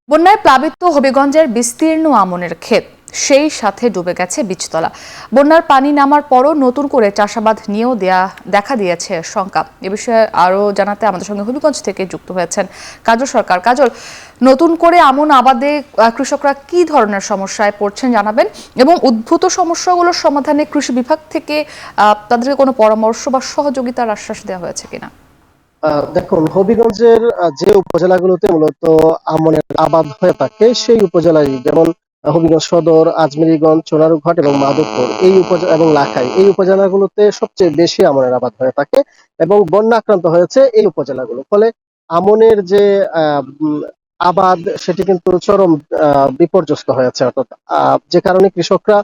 বন্যায় প্লাবিত হবিগঞ্জের বিস্তীর্ণ আমনের ক্ষেত, সেই সাথে ডুবে গেছে বীজতলা। বন্যার পানি নামার পরও নতুন করে চাষাবাদ নিয়েও দেখা দিয়েছে শঙ্কা। এ বিষয়ে আরো জানাতে আমাদের সঙ্গে হবিগঞ্জ থেকে যুক্ত হয়েছেন কাজল সরকার। কাজল, নতুন করে আমন আবাদে কৃষকরা কি ধরনের সমস্যায় পড়ছেন জানাবেন, এবং উদ্ভূত সমস্যাগুলোর সমাধানে কৃষি বিভাগ থেকে তাদেরকে কোনো পরামর্শ বা সহযোগিতার আশ্বাস দেওয়া হয়েছে কিনা? দেখুন, হবিগঞ্জের যে উপজেলাগুলোতে মূলত আমনের আবাদ হয়ে থাকে সেই উপজেলায়, যেমন হবিগঞ্জ সদর, আজমেরীগঞ্জ, চুনারুঘাট এবং মাধবপুর এই উপজেলা এবং লাখাই এই উপজেলাগুলোতে সবচেয়ে বেশি আমনের আবাদ হয়ে থাকে এবং বন্যা আক্রান্ত হয়েছে এই উপজেলাগুলো। ফলে আমনের যে আবাদ সেটি কিন্তু চরম বিপর্যস্ত হয়েছে। অর্থাৎ যে কারণে কৃষকরা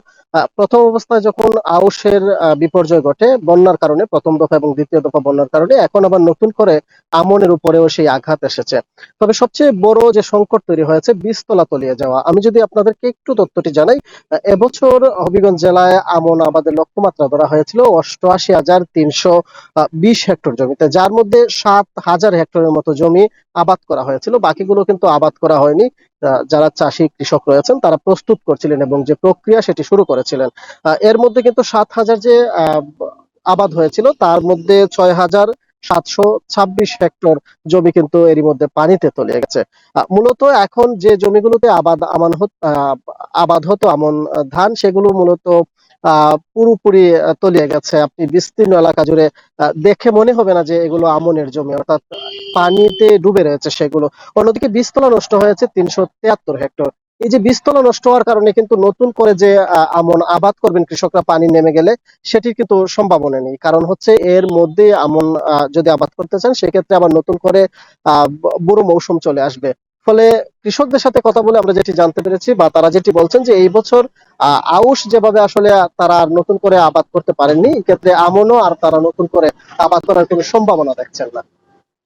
প্রথম অবস্থায় যখন আউশের বিপর্যয় ঘটে বন্যার কারণে, প্রথম দফা এবং দ্বিতীয় দফা বন্যার কারণে, এখন আবার নতুন করে আমনের উপরেও সেই আঘাত এসেছে। তবে সবচেয়ে বড় যে সংকট তৈরি হয়েছে বীজতলা তলিয়ে যাওয়া। আমি যদি আপনাদেরকে একটু তথ্যটি জানাই, এবছর হবিগঞ্জ জেলায় আমন আবাদের লক্ষ্যমাত্রা ধরা হয়েছিল 88,320 হেক্টর জমিতে, যার মধ্যে 7,000 হেক্টরের মতো জমি আবাদ করা হয়েছিল, বাকিগুলো কিন্তু আবাদ করা হয়নি। যারা চাষী কৃষক রয়েছেন তারা প্রস্তুত করছিলেন এবং যে প্রক্রিয়া সেটি শুরু করেছিলেন। এর মধ্যে কিন্তু 7,000 যে আবাদ হয়েছিল তার মধ্যে 6,726 হেক্টর জমি কিন্তু এরই মধ্যে পানিতে তলিয়ে গেছে। মূলত এখন যে জমিগুলোতে আবাদ হতো আমন ধান, সেগুলো মূলত পুরোপুরি তলিয়ে গেছে। আপনি বিস্তীর্ণ এলাকা জুড়ে দেখে মনে হবে না যে এগুলো আমনের জমি, অর্থাৎ পানিতে ডুবে রয়েছে সেগুলো। অন্যদিকে বীজতলা নষ্ট হয়েছে 373 হেক্টর। এই যে বীজতলা নষ্ট হওয়ার কারণে কিন্তু নতুন করে যে আমন আবাদ করবেন কৃষকরা পানি নেমে গেলে, সেটির কিন্তু সম্ভাবনা নেই। কারণ হচ্ছে এর মধ্যে আমন যদি আবাদ করতে চান সেক্ষেত্রে আবার নতুন করে বুরো মৌসুম চলে আসবে। ফলে কৃষকদের সাথে কথা বলে আমরা যেটি জানতে পেরেছি বা তারা যেটি বলছেন যে এই বছর আউশ যেভাবে আসলে তারা আর নতুন করে আবাদ করতে পারেননি, এক্ষেত্রে আমনও আর তারা নতুন করে আবাদ করার কোনো সম্ভাবনা দেখছেন না।